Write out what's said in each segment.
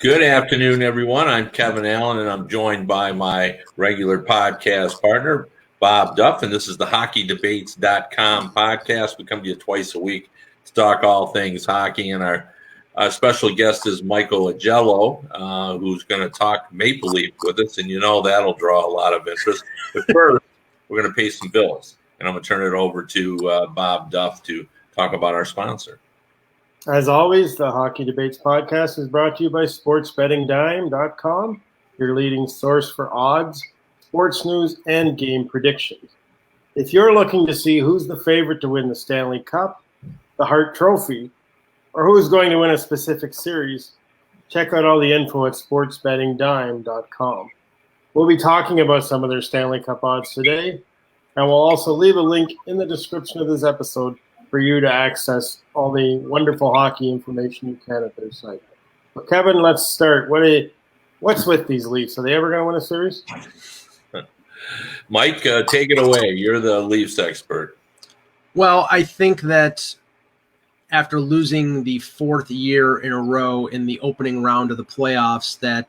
Good afternoon, everyone. I'm Kevin Allen, and I'm joined by my regular podcast partner, Bob Duff, and this is the HockeyDebates.com podcast. We come to you twice a week to talk all things hockey, and our special guest is Michael Augello, who's going to talk Maple Leaf with us, and you know that'll draw a lot of interest. But first, we're going to pay some bills, and I'm going to turn it over to Bob Duff to talk about our sponsor. As always, the Hockey Debates podcast is brought to you by SportsBettingDime.com, your leading source for odds, sports news, and game predictions. If you're looking to see who's the favorite to win the Stanley Cup, the Hart Trophy, or who's going to win a specific series, check out all the info at SportsBettingDime.com. We'll be talking about some of their Stanley Cup odds today, and we'll also leave a link in the description of this episode for you to access all the wonderful hockey information you can at their site. Well, Kevin, let's start. What's with these Leafs? Are they ever going to win a series? Mike, take it away. You're the Leafs expert. Well, I think that after losing the fourth year in a row in the opening round of the playoffs, that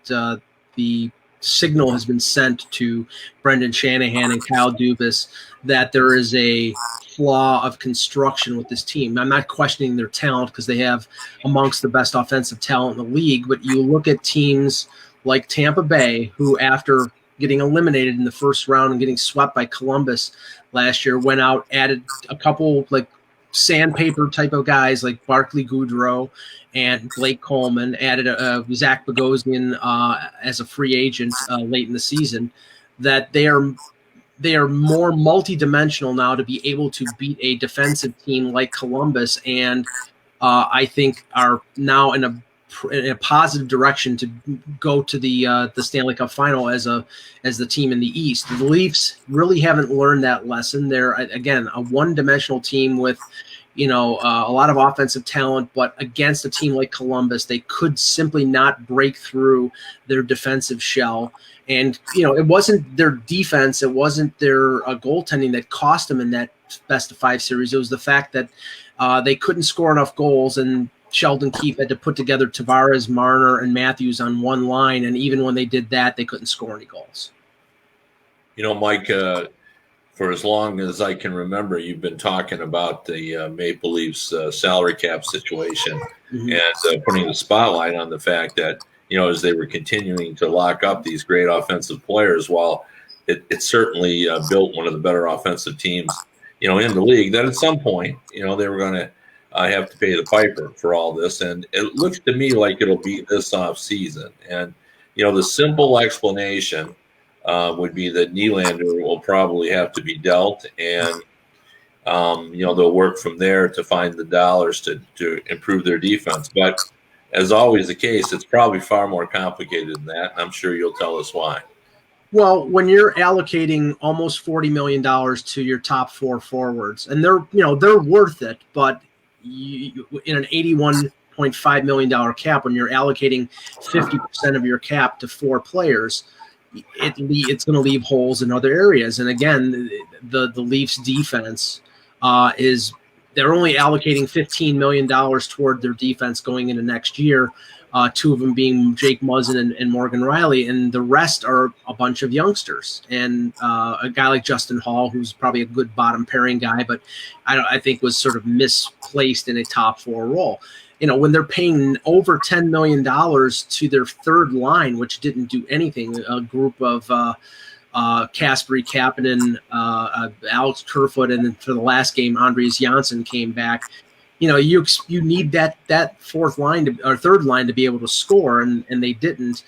the signal has been sent to Brendan Shanahan and Kyle Dubas that there is a flaw of construction with this team. I'm not questioning their talent because they have amongst the best offensive talent in the league, but you look at teams like Tampa Bay, who after getting eliminated in the first round and getting swept by Columbus last year, went out, added a couple like sandpaper type of guys like Barclay Goodrow and Blake Coleman, added Zach Bogosian as a free agent late in the season, that they are more multidimensional now to be able to beat a defensive team like Columbus, and I think are now in a positive direction to go to the Stanley Cup final as the team in the East. The Leafs really haven't learned that lesson. They're again a one-dimensional team with a lot of offensive talent, but against a team like Columbus, they could simply not break through their defensive shell. And, it wasn't their defense, it wasn't their goaltending that cost them in that best of five series. It was the fact that they couldn't score enough goals, and Sheldon Keefe had to put together Tavares, Marner, and Matthews on one line. And even when they did that, they couldn't score any goals. Mike, for as long as I can remember, you've been talking about the Maple Leafs salary cap situation and putting the spotlight on the fact that, as they were continuing to lock up these great offensive players, while it certainly built one of the better offensive teams, in the league, that at some point, they were going to have to pay the piper for all this. And it looks to me like it'll be this off season. And, the simple explanation would be that Nylander will probably have to be dealt, and they'll work from there to find the dollars to improve their defense. But as always the case, it's probably far more complicated than that, and I'm sure you'll tell us why. Well, when you're allocating almost $40 million to your top four forwards, and they're worth it, but in an $81.5 million cap, when you're allocating 50% of your cap to four players, it's going to leave holes in other areas. And again, the Leafs defense they're only allocating $15 million toward their defense going into next year, two of them being Jake Muzzin and Morgan Riley, and the rest are a bunch of youngsters. And a guy like Justin Hall, who's probably a good bottom pairing guy, but I think was sort of misplaced in a top four role. When they're paying over $10 million to their third line, which didn't do anything, a group of Kasperi Kapanen, Alex Kerfoot, and then for the last game, Andreas Janssen came back. You need that fourth line or third line to be able to score, and they didn't.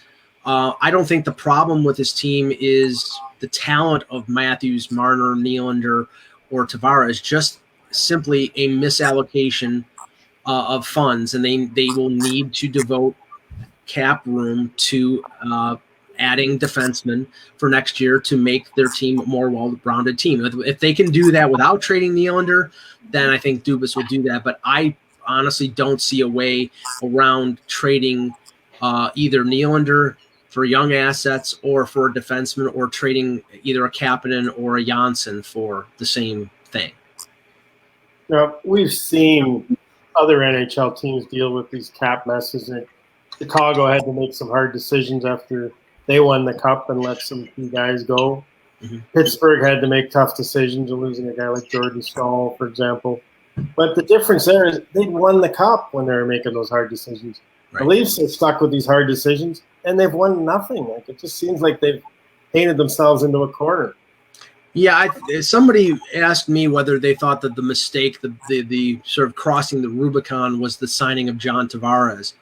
I don't think the problem with this team is the talent of Matthews, Marner, Nylander, or Tavares, just simply a misallocation of funds, and they will need to devote cap room to adding defensemen for next year to make their team a more well-rounded team. If they can do that without trading Nylander, then I think Dubas will do that. But I honestly don't see a way around trading either Nylander for young assets or for a defenseman, or trading either a Kapanen or a Janssen for the same thing. Now, we've seen other NHL teams deal with these cap messes, and Chicago had to make some hard decisions after they won the cup and let some key guys go. Mm-hmm. Pittsburgh had to make tough decisions, losing a guy like Jordan Staal, for example. But the difference there is they won the cup when they were making those hard decisions. Right. The Leafs are stuck with these hard decisions, and they've won nothing. Like, it just seems like they've painted themselves into a corner. Yeah, somebody asked me whether they thought that the mistake, the sort of crossing the Rubicon, was the signing of John Tavares.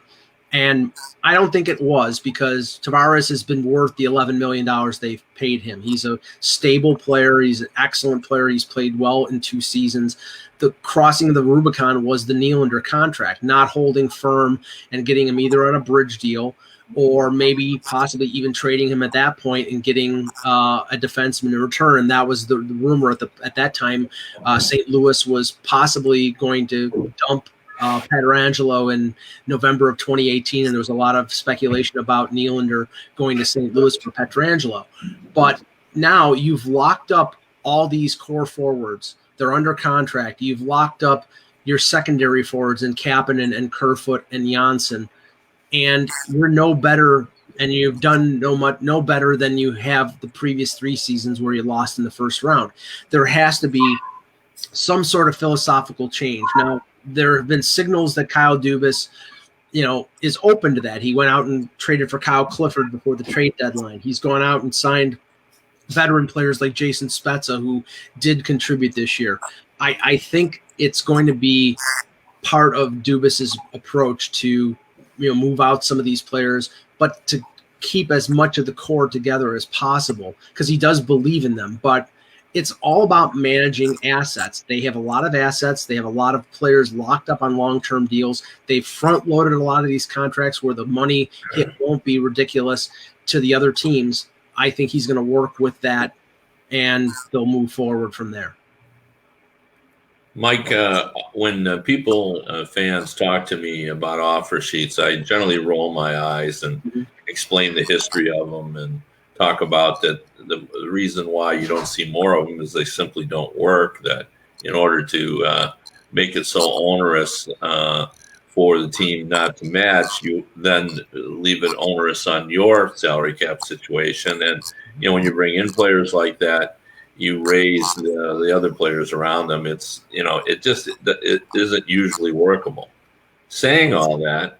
And I don't think it was, because Tavares has been worth the $11 million they've paid him. He's a stable player. He's an excellent player. He's played well in 2 seasons. The crossing of the Rubicon was the Nylander contract, not holding firm and getting him either on a bridge deal or maybe possibly even trading him at that point and getting a defenseman in return. And that was the rumor at that time. St. Louis was possibly going to dump Pietrangelo in November of 2018, and there was a lot of speculation about Nylander going to St. Louis for Pietrangelo. But now you've locked up all these core forwards. They're under contract. You've locked up your secondary forwards in Kapanen and Kerfoot and Janssen, and you're no better, and you've done no better than you have the previous 3 seasons where you lost in the first round. There has to be some sort of philosophical change. Now, there have been signals that Kyle Dubas, is open to that. He went out and traded for Kyle Clifford before the trade deadline. He's gone out and signed veteran players like Jason Spezza, who did contribute this year. I think it's going to be part of Dubas's approach to, move out some of these players, but to keep as much of the core together as possible, because he does believe in them. But it's all about managing assets. They have a lot of assets. They have a lot of players locked up on long-term deals. They've front-loaded a lot of these contracts where the money hit won't be ridiculous to the other teams. I think he's going to work with that, and they'll move forward from there. Mike, when fans talk to me about offer sheets, I generally roll my eyes and explain the history of them and talk about that the reason why you don't see more of them is they simply don't work. That in order to make it so onerous for the team not to match, you then leave it onerous on your salary cap situation. And when you bring in players like that, you raise the other players around them. It isn't usually workable. Saying all that,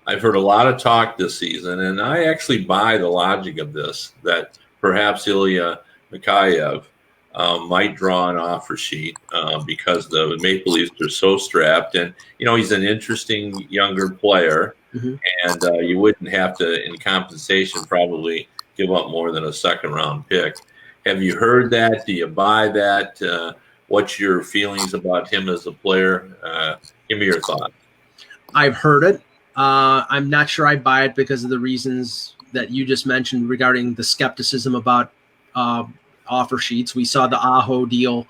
I've heard a lot of talk this season, and I actually buy the logic of this, that perhaps Ilya Mikheyev might draw an offer sheet because the Maple Leafs are so strapped. And, he's an interesting younger player, and you wouldn't have to, in compensation, probably give up more than a second-round pick. Have you heard that? Do you buy that? What's your feelings about him as a player? Give me your thoughts. I've heard it. I'm not sure I buy it because of the reasons that you just mentioned regarding the skepticism about offer sheets. We saw the Aho deal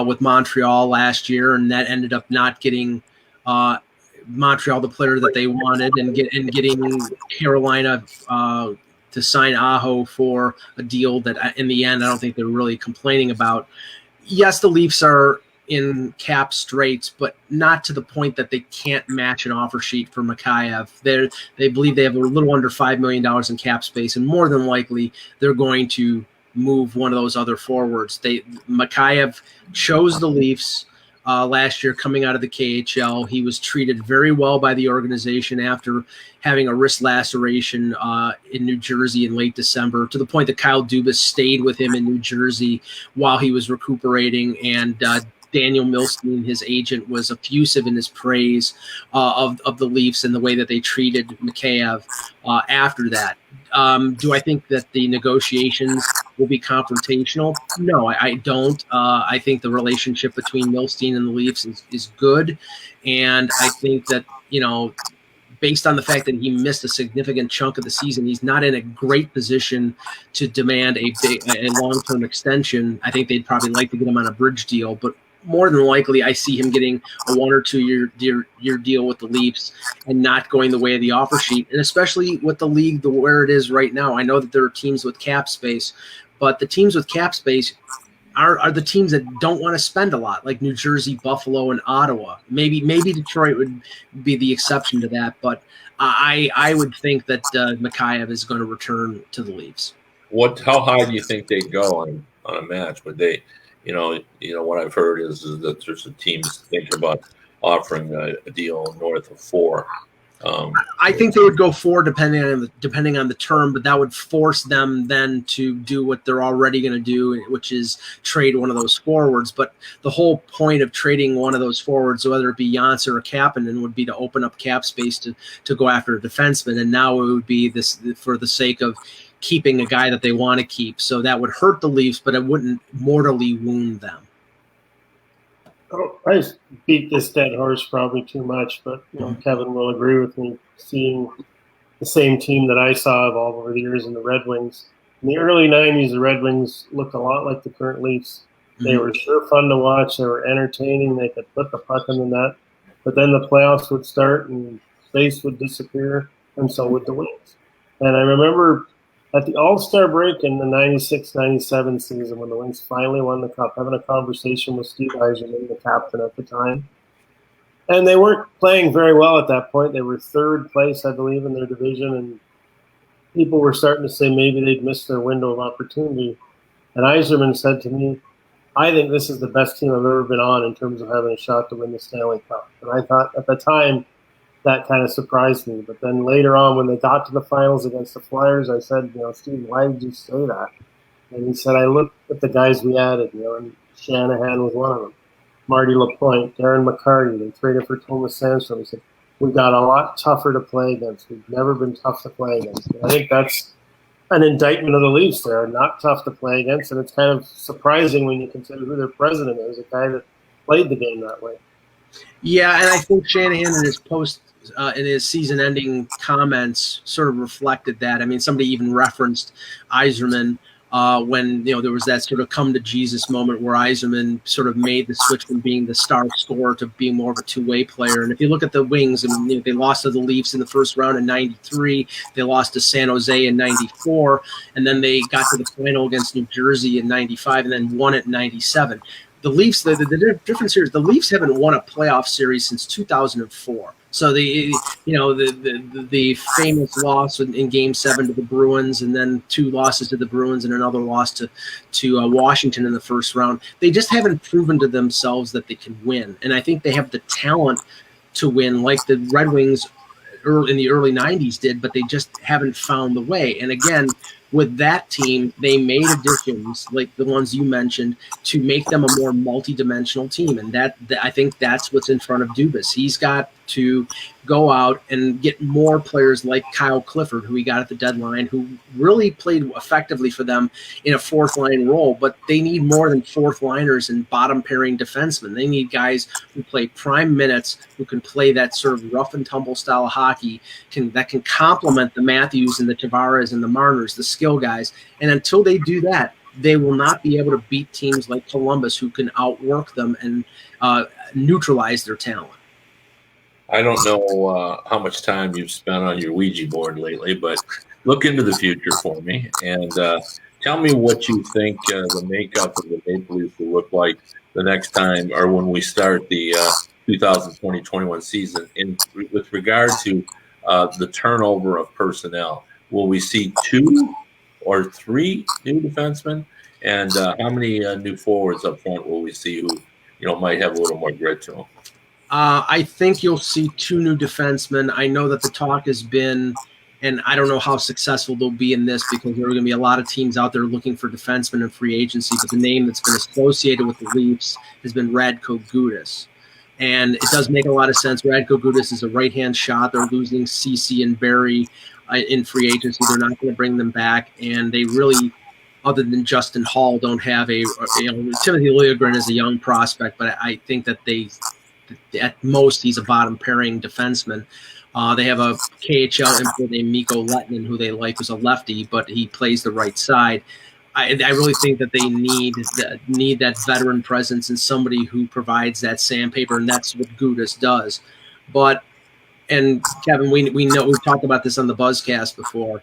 with Montreal last year, and that ended up not getting Montreal the player that they wanted, and getting Carolina to sign Aho for a deal that in the end I don't think they're really complaining about. Yes, the Leafs are in cap straits, but not to the point that they can't match an offer sheet for Mikheyev. They believe they have a little under $5 million in cap space, and more than likely they're going to move one of those other forwards. Mikheyev chose the Leafs last year coming out of the KHL. He was treated very well by the organization after having a wrist laceration in New Jersey in late December, to the point that Kyle Dubas stayed with him in New Jersey while he was recuperating, and Daniel Milstein, his agent, was effusive in his praise of the Leafs and the way that they treated Mikheyev after that. Do I think that the negotiations will be confrontational? No, I don't. I think the relationship between Milstein and the Leafs is good. And I think that, based on the fact that he missed a significant chunk of the season, he's not in a great position to demand a long-term extension. I think they'd probably like to get him on a bridge deal, but more than likely, I see him getting a 1 or 2 year deal with the Leafs and not going the way of the offer sheet. And especially with the league where it is right now, I know that there are teams with cap space, but the teams with cap space are the teams that don't want to spend a lot, like New Jersey, Buffalo, and Ottawa. Maybe Detroit would be the exception to that, but I would think that Mikheyev is going to return to the Leafs. How high do you think they'd go on a match? Would they, what I've heard is that there's some teams thinking about offering a deal north of 4. I think they would go 4 depending on the term, but that would force them then to do what they're already going to do, which is trade one of those forwards. But the whole point of trading one of those forwards, whether it be Janssen or Kapanen, would be to open up cap space to go after a defenseman. And now it would be this for the sake of keeping a guy that they want to keep. So that would hurt the Leafs, but it wouldn't mortally wound them. Oh, I beat this dead horse probably too much, but Kevin will agree with me. Seeing the same team that I saw evolve over the years in the Red Wings. In the early 90s, the Red Wings looked a lot like the current Leafs. They were sure fun to watch. They were entertaining. They could put the puck in the net. But then the playoffs would start and space would disappear, and so would the Wings. And I remember at the All-Star break in the 96-97 season when the Wings finally won the Cup, having a conversation with Steve Yzerman, the captain at the time. And they weren't playing very well at that point. They were third place, I believe, in their division, and people were starting to say maybe they'd missed their window of opportunity. And Yzerman said to me, I think this is the best team I've ever been on in terms of having a shot to win the Stanley Cup. And I thought at the time, that kind of surprised me. But then later on, when they got to the finals against the Flyers, I said, Steve, why did you say that? And he said, I looked at the guys we added, and Shanahan was one of them. Marty LaPointe, Darren McCarty, they traded for Thomas Sandstrom. He said, we got a lot tougher to play against. We've never been tough to play against. And I think that's an indictment of the Leafs. They're not tough to play against, and it's kind of surprising when you consider who their president is, a guy that played the game that way. Yeah, and I think Shanahan in his season-ending comments sort of reflected that. I mean, somebody even referenced Yzerman when there was that sort of come-to-Jesus moment where Yzerman sort of made the switch from being the star scorer to being more of a two-way player. And if you look at the Wings, they lost to the Leafs in the first round in '93. They lost to San Jose in '94, and then they got to the final against New Jersey in '95 and then won it in '97. The Leafs, the difference here is the Leafs haven't won a playoff series since 2004. So the famous loss in Game 7 to the Bruins, and then 2 losses to the Bruins and another loss to Washington in the first round. They just haven't proven to themselves that they can win, and I think they have the talent to win, like the Red Wings in the early 90s did, but they just haven't found the way. And again, with that team, they made additions like the ones you mentioned to make them a more multi-dimensional team. And that I think that's what's in front of Dubas. He's got to go out and get more players like Kyle Clifford, who he got at the deadline, who really played effectively for them in a fourth-line role. But they need more than fourth-liners and bottom-pairing defensemen. They need guys who play prime minutes, who can play that sort of rough-and-tumble style of hockey, that can complement the Matthews and the Tavares and the Marners, the skill guys. And until they do that, they will not be able to beat teams like Columbus, who can outwork them and neutralize their talent. I don't know how much time you've spent on your Ouija board lately, but look into the future for me and tell me what you think the makeup of the Maple Leafs will look like the next time or when we start the 2020-21 season with regard to the turnover of personnel. Will we see 2 or 3 new defensemen? And how many new forwards up front will we see who might have a little more grit to them? I think you'll see 2 new defensemen. I know that the talk has been, and I don't know how successful they'll be in this because there are going to be a lot of teams out there looking for defensemen in free agency, but the name that's been associated with the Leafs has been Radko Gudas. And it does make a lot of sense. Radko Gudas is a right-hand shot. They're losing Ceci and Barry in free agency. They're not going to bring them back, and they really, other than Justin Hall, don't have Timothy Liljegren is a young prospect, but I think that at most he's a bottom pairing defenseman. They have a KHL import named Mikko Lehtinen, who they like, who's a lefty, but he plays the right side. I really think that they need that veteran presence and somebody who provides that sandpaper, and that's what Gudas does. And Kevin, we know we've talked about this on the Buzzcast before.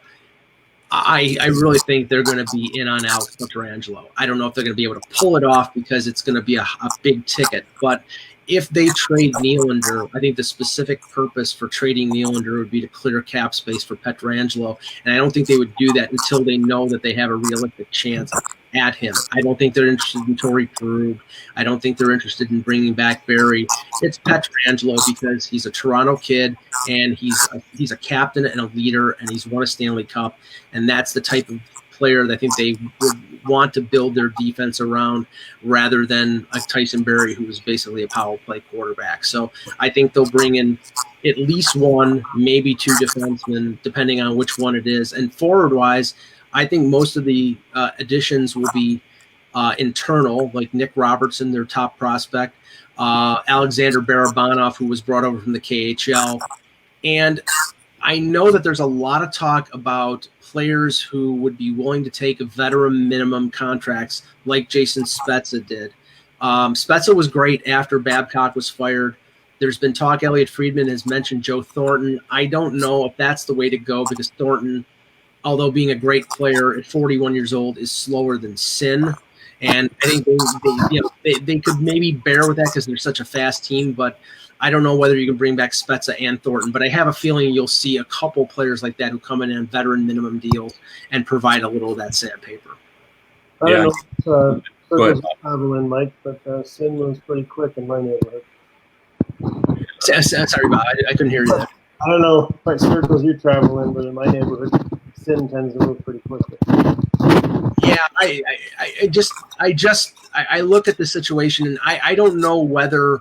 I really think they're going to be in on Alex Pietrangelo. I don't know if they're going to be able to pull it off because it's going to be a big ticket. But if they trade Nylander, I think the specific purpose for trading Nylander would be to clear cap space for Pietrangelo. And I don't think they would do that until they know that they have a realistic chance at him. I don't think they're interested in Torrey Krug. I don't think they're interested in bringing back Barry. It's Pietrangelo because he's a Toronto kid and he's a captain and a leader and he's won a Stanley Cup. And that's the type of player that I think they would want to build their defense around rather than a Tyson Barrie, who was basically a power play quarterback. So I think they'll bring in at least one, maybe two defensemen, depending on which one it is. And forward-wise, I think most of the additions will be internal, like Nick Robertson, their top prospect, Alexander Barabanov, who was brought over from the KHL. And I know that there's a lot of talk about players who would be willing to take veteran minimum contracts like Jason Spezza did. Spezza was great after Babcock was fired. There's been talk, Elliot Friedman has mentioned Joe Thornton. I don't know if that's the way to go because Thornton, although being a great player at 41 years old, is slower than sin. And I think they could maybe bear with that because they're such a fast team, but I don't know whether you can bring back Spezza and Thornton, but I have a feeling you'll see a couple players like that who come in on veteran minimum deals and provide a little of that sandpaper. I don't know if traveling, Mike, but Sin was pretty quick in my neighborhood. Sorry, Bob, I couldn't hear you. I don't know what circles you travel in, but in my neighborhood, Sin tends to move pretty quickly. Yeah, I look at the situation and I don't know whether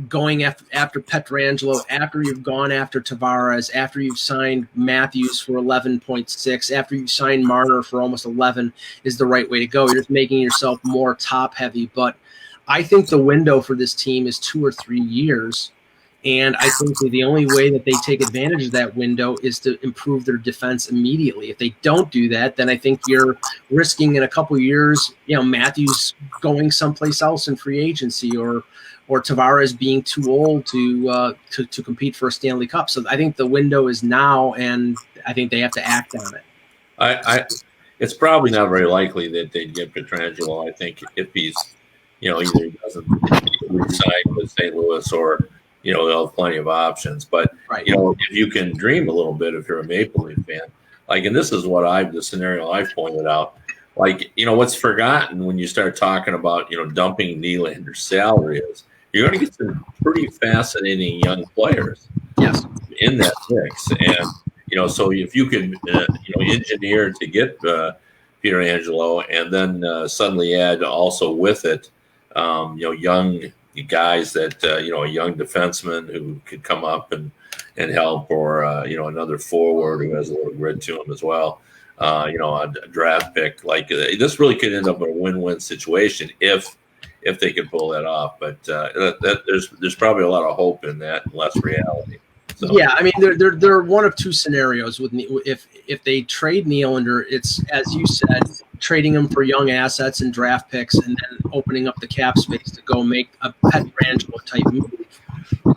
going after Pietrangelo, after you've gone after Tavares, after you've signed Matthews for 11.6, after you've signed Marner for almost 11 is the right way to go. You're just making yourself more top heavy. But I think the window for this team is 2 or 3 years. And I think the only way that they take advantage of that window is to improve their defense immediately. If they don't do that, then I think you're risking in a couple of years, Matthews going someplace else in free agency or Tavares being too old to compete for a Stanley Cup. So I think the window is now, and I think they have to act on it. It's probably not very likely that they'd get Pietrangelo. I think if he's, either he doesn't sign with St. Louis or, they'll have plenty of options. But, right. If you can dream a little bit, if you're a Maple Leaf fan, and this is what the scenario I've pointed out, what's forgotten when you start talking about, dumping Nylander's salary is you're going to get some pretty fascinating young players in that mix. And, so if you can, engineer to get Pietrangelo and then suddenly add also with it, young guys that, a young defenseman who could come up and help or, another forward who has a little grit to him as well. A draft pick this really could end up in a win-win situation if they could pull that off. But there's probably a lot of hope in that, and less reality. So. Yeah, I mean, they're one of two scenarios with if they trade Nylander, it's as you said, trading him for young assets and draft picks, and then opening up the cap space to go make a Pietrangelo type move.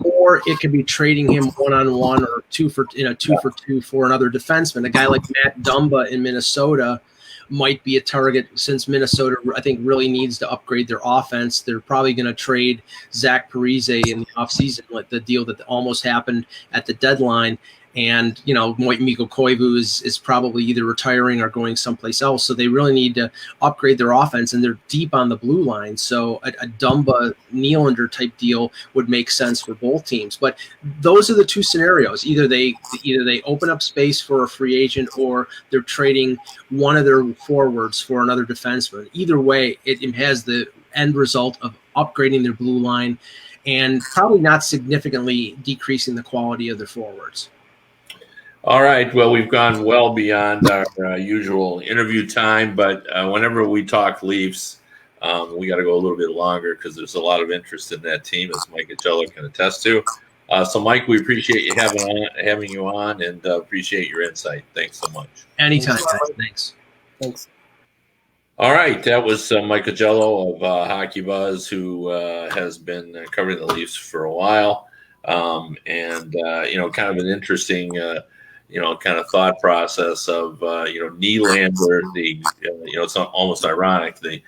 Or it could be trading him one-on-one or two for two for another defenseman. A guy like Matt Dumba in Minnesota might be a target since Minnesota, I think, really needs to upgrade their offense. They're probably going to trade Zach Parise in the offseason, like the deal that almost happened at the deadline. And, Mikko Koivu is probably either retiring or going someplace else. So they really need to upgrade their offense, and they're deep on the blue line. So a Dumba Nylander type deal would make sense for both teams. But those are the two scenarios. Either they open up space for a free agent or they're trading one of their forwards for another defenseman. Either way, it has the end result of upgrading their blue line and probably not significantly decreasing the quality of their forwards. All right. Well, we've gone well beyond our usual interview time, but whenever we talk Leafs, we got to go a little bit longer because there's a lot of interest in that team, as Mike Augello can attest to. So, Mike, we appreciate you having you on, and appreciate your insight. Thanks so much. Anytime. Thanks. All right. That was Mike Augello of Hockey Buzz, who has been covering the Leafs for a while, and kind of an interesting kind of thought process of Nylander, it's almost ironic, the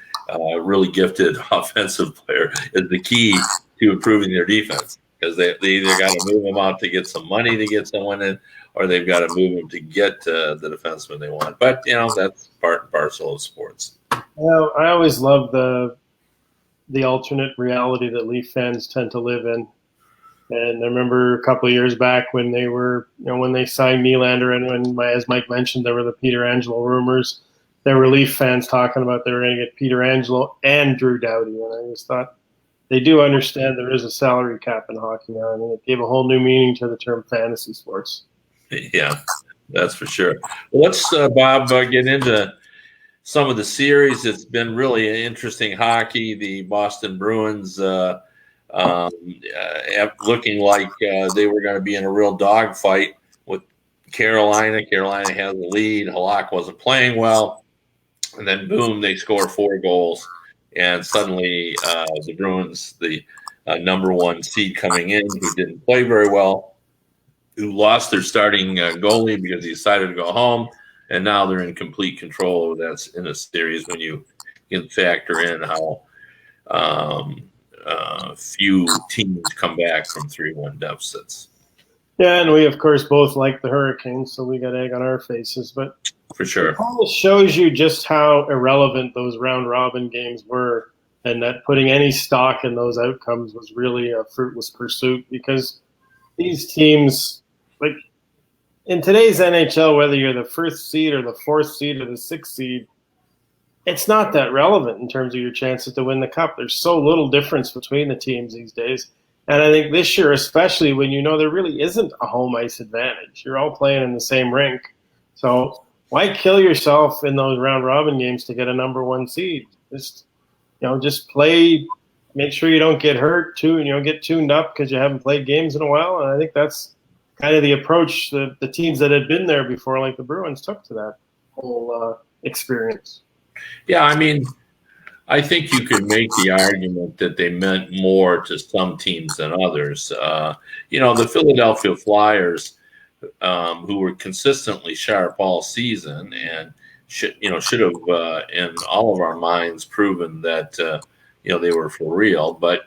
really gifted offensive player is the key to improving their defense, because they either got to move them out to get some money to get someone in, or they've got to move them to get the defenseman they want. But that's part and parcel of sports. Well, I always love the alternate reality that Leaf fans tend to live in. And I remember a couple of years back when they were, when they signed Nylander, and when, as Mike mentioned, there were the Pietrangelo rumors. There were Leaf fans talking about they were going to get Pietrangelo and Drew Doughty, and I just thought they do understand there is a salary cap in hockey now. I mean, it gave a whole new meaning to the term fantasy sports. Yeah, that's for sure. Well, let's, Bob, get into some of the series. It's been really interesting hockey. The Boston Bruins looking like they were going to be in a real dogfight with Carolina. Carolina had the lead. Halak wasn't playing well. And then, boom, they score 4 goals. And suddenly the Bruins, the number 1 seed coming in, who didn't play very well, who lost their starting goalie because he decided to go home, and now they're in complete control. That's in a series when you can factor in how few teams come back from 3-1 deficits. Yeah, and we, of course, both like the Hurricanes, so we got egg on our faces. But for sure, it kind of shows you just how irrelevant those round-robin games were, and that putting any stock in those outcomes was really a fruitless pursuit, because these teams, like in today's NHL, whether you're the 1st seed or the 4th seed or the 6th seed, it's not that relevant in terms of your chances to win the cup. There's so little difference between the teams these days. And I think this year, especially when there really isn't a home ice advantage. You're all playing in the same rink. So why kill yourself in those round-robin games to get a number 1 seed? Just play, make sure you don't get hurt, get tuned up because you haven't played games in a while. And I think that's kind of the approach that the teams that had been there before, like the Bruins, took to that whole experience. Yeah, I mean, I think you could make the argument that they meant more to some teams than others. The Philadelphia Flyers, who were consistently sharp all season and should have, in all of our minds, proven that they were for real. But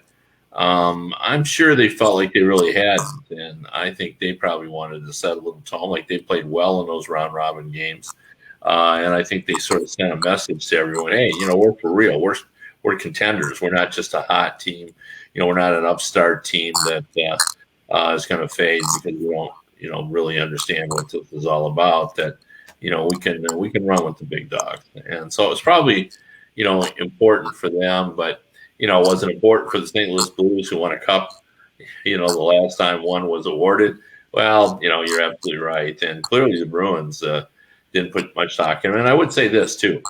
I'm sure they felt like they really hadn't, and I think they probably wanted to set a little tone. Like, they played well in those round robin games. And I think they sort of sent a message to everyone: hey, we're for real. We're contenders. We're not just a hot team. We're not an upstart team that is going to fade because we don't, really understand what this is all about. That we can run with the big dogs. And so it was probably important for them, but it wasn't important for the St. Louis Blues, who won a cup. The last time one was awarded. Well, you're absolutely right, and clearly the Bruins didn't put much stock in it. And I would say this too,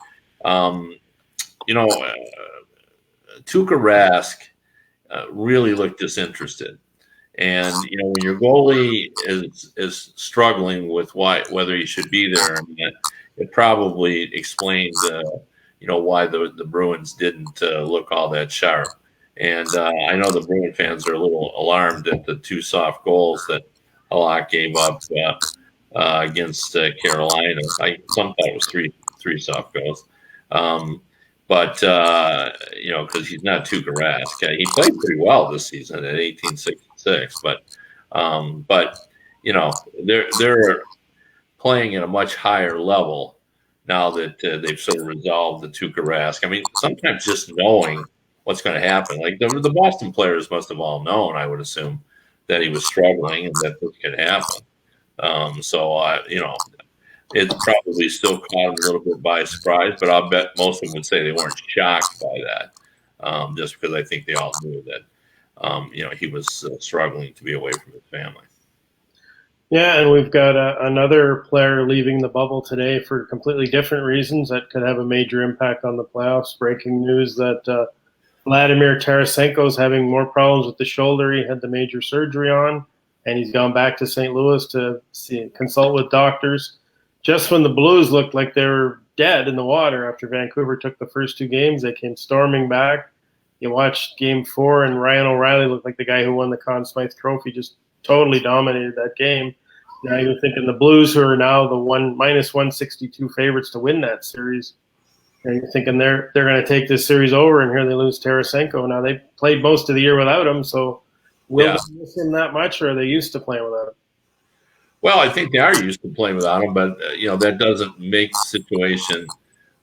Tuukka Rask really looked disinterested, and when your goalie is struggling with whether he should be there, it probably explains why the Bruins didn't look all that sharp. And I know the Bruin fans are a little alarmed at the 2 soft goals that Halak gave up against Carolina. Some thought it was three soft goals. But because he's not Tuukka Rask. He played pretty well this season at 1866, but they're playing at a much higher level now that they've sort of resolved the Tuukka Rask. I mean, sometimes just knowing what's going to happen, like the Boston players must have all known, I would assume, that he was struggling and that this could happen. It probably still caught him a little bit by surprise, but I'll bet most of them would say they weren't shocked by that, just because I think they all knew that, he was struggling to be away from his family. Yeah, and we've got another player leaving the bubble today for completely different reasons that could have a major impact on the playoffs. Breaking news that Vladimir Tarasenko is having more problems with the shoulder he had the major surgery on, and he's gone back to St. Louis to consult with doctors. Just when the Blues looked like they were dead in the water after Vancouver took the first 2 games, they came storming back. You watched Game 4, and Ryan O'Reilly looked like the guy who won the Conn Smythe Trophy, just totally dominated that game. Now you're thinking the Blues, who are now the minus 162 favorites to win that series. And you're thinking they're going to take this series over, and here they lose Tarasenko. Now they played most of the year without him, so will they miss him that much, or are they used to playing without him? Well, I think they are used to playing without him, but that doesn't make the situation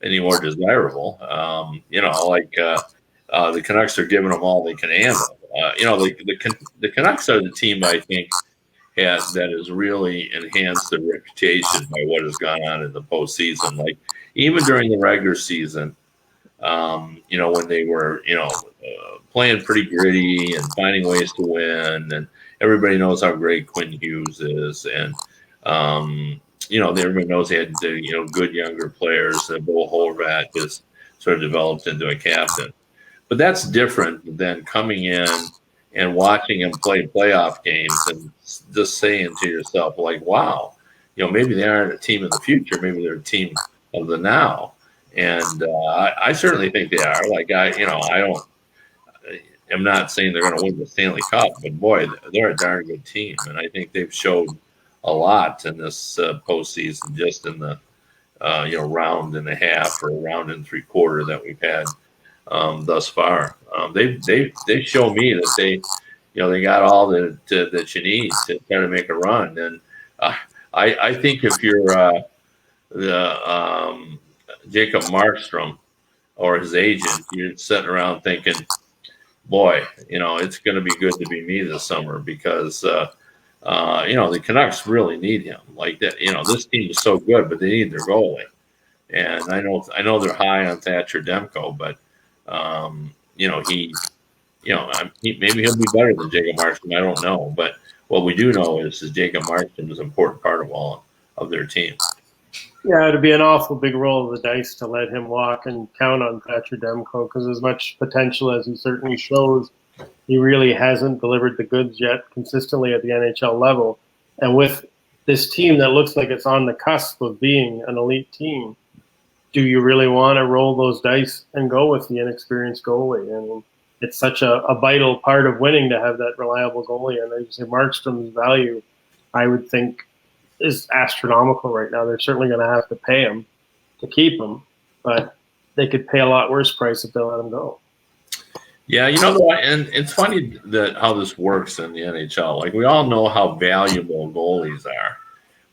any more desirable. The Canucks are giving them all they can handle. The Canucks are the team I think that has really enhanced their reputation by what has gone on in the postseason. Like even during the regular season, when they were playing pretty gritty and finding ways to win, and everybody knows how great Quinn Hughes is, and everybody knows they had good younger players. Bo Horvat just sort of developed into a captain. But that's different than coming in and watching him play playoff games and just saying to yourself, like, wow, maybe they aren't a team of the future. Maybe they're a team of the now. And I certainly think they are. Like, I'm not saying they're going to win the Stanley Cup, but boy, they're a darn good team. And I think they've showed a lot in this postseason, just in the round and a half or round and three-quarter that we've had thus far. They show me that they got all that you need to kind of make a run. And I think if you're the Jacob Markstrom or his agent, you're sitting around thinking, boy, it's going to be good to be me this summer, because the Canucks really need him. Like that, this team is so good, but they need their goalie. And I know they're high on Thatcher Demko, but maybe he'll be better than Jacob Markstrom. I don't know, but what we do know is Jacob Markstrom is an important part of all of their team. Yeah, it'd be an awful big roll of the dice to let him walk and count on Thatcher Demko, because as much potential as he certainly shows, he really hasn't delivered the goods yet consistently at the NHL level. And with this team that looks like it's on the cusp of being an elite team, do you really want to roll those dice and go with the inexperienced goalie? I mean, it's such a vital part of winning to have that reliable goalie. And as you say, Markstrom's value, I would think, is astronomical right now. They're certainly going to have to pay him to keep him, but they could pay a lot worse price if they let him go. Yeah, and it's funny that how this works in the NHL. Like, we all know how valuable goalies are,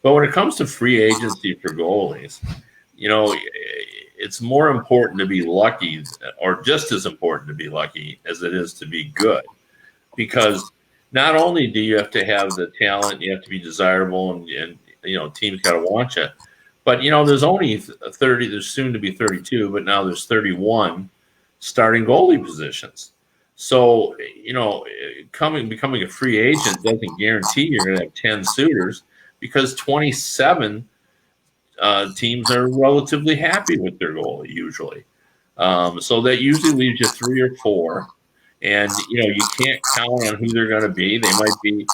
but when it comes to free agency for goalies, it's more important to be lucky, or just as important to be lucky as it is to be good, because not only do you have to have the talent, you have to be desirable, and teams got to want you. But there's only 30. There's soon to be 32, but now there's 31 starting goalie positions. So becoming a free agent doesn't guarantee you're going to have 10 suitors, because 27 teams are relatively happy with their goalie usually. So that usually leaves you 3 or 4. And, you can't count on who they're going to be. They might be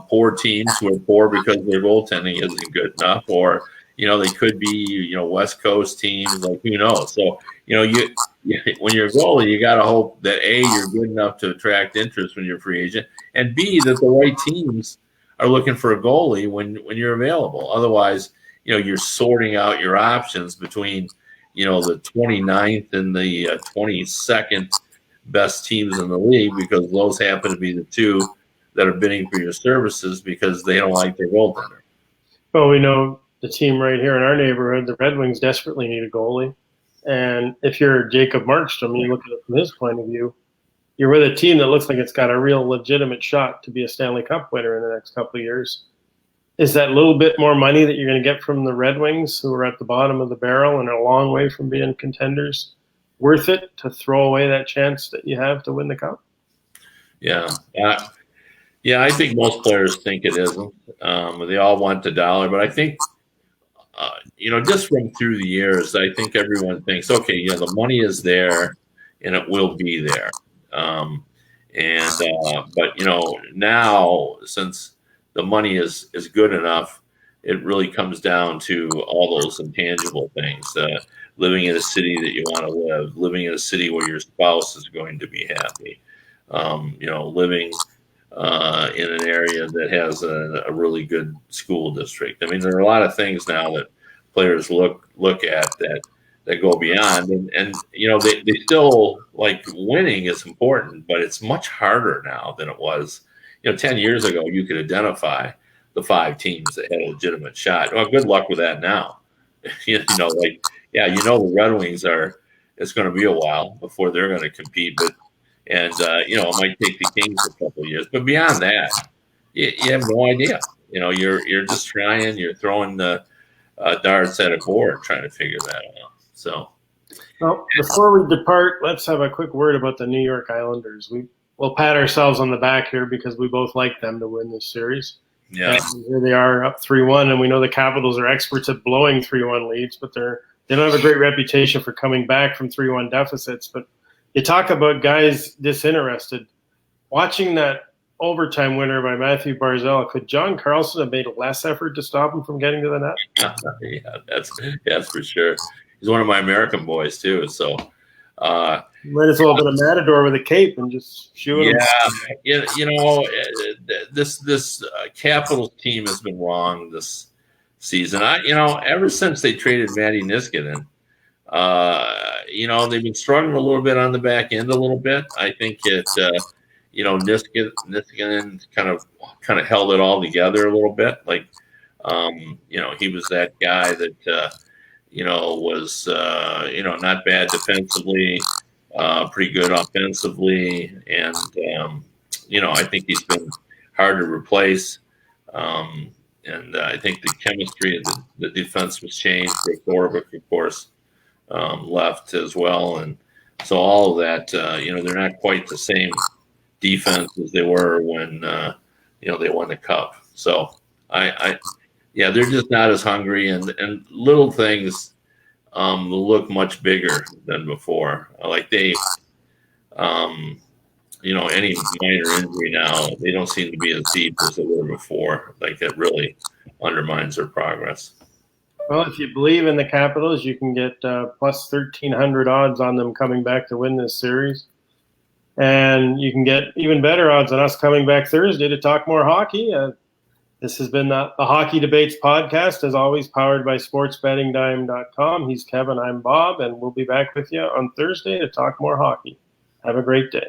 poor teams who are poor because their goaltending isn't good enough, or, they could be, West Coast teams, like, who knows? So, when you're a goalie, you got to hope that A, you're good enough to attract interest when you're a free agent, and B, that the right teams are looking for a goalie when you're available. Otherwise, you're sorting out your options between, the 29th and the 22nd best teams in the league, because those happen to be the two that are bidding for your services because they don't like their goaltender. Well, we know the team right here in our neighborhood, the Red Wings, desperately need a goalie. And if you're Jacob Markstrom, you look at it from his point of view, you're with a team that looks like it's got a real legitimate shot to be a Stanley Cup winner in the next couple of years. Is that little bit more money that you're going to get from the Red Wings, who are at the bottom of the barrel and are a long way from being contenders, worth it to throw away that chance that you have to win the cup? Yeah. I think most players think it isn't. They all want the dollar, but I think, just from through the years, I think everyone thinks, okay, the money is there and it will be there. But now, since the money is good enough, it really comes down to all those intangible things. Living in a city that you want to live, living in a city where your spouse is going to be happy, living in an area that has a really good school district. I mean, there are a lot of things now that players look at that go beyond, and they still like winning is important, but it's much harder now than it was. 10 years ago, you could identify the 5 teams that had a legitimate shot. Well, good luck with that now. The Red Wings are. It's going to be a while before they're going to compete, but it might take the Kings a couple of years, but beyond that, you have no idea. You're just trying. You're throwing the darts at a board, trying to figure that out. So, well, before we depart, let's have a quick word about the New York Islanders. We'll pat ourselves on the back here because we both like them to win this series. yeah, And here they are up 3-1, and we know the Capitals are experts at blowing 3-1 leads, but they don't have a great reputation for coming back from 3-1 deficits. But you talk about guys disinterested. Watching that overtime winner by Matthew Barzal, could John Carlson have made less effort to stop him from getting to the net? yeah, that's for sure. He's one of my American boys too. So, Might as well have been a matador with a cape and just shoot him. This Capitals team has been wrong this season. Ever since they traded Matty Niskanen, they've been struggling a little bit on the back end a little bit. I think Niskanen kind of held it all together a little bit. Like, he was that guy that was not bad defensively, pretty good offensively, and I think he's been hard to replace. And I think the chemistry of the defense was changed. Rick Orvik, of course, left as well, and so all of that. They're not quite the same defense as they were when they won the cup. So they're just not as hungry, and little things look much bigger than before. Like they, any minor injury now, they don't seem to be as deep as they were before. Like it really undermines their progress. Well, if you believe in the Capitals, you can get plus 1,300 odds on them coming back to win this series. And you can get even better odds on us coming back Thursday to talk more hockey. This has been the Hockey Debates podcast, as always, powered by sportsbettingdime.com. He's Kevin, I'm Bob, and we'll be back with you on Thursday to talk more hockey. Have a great day.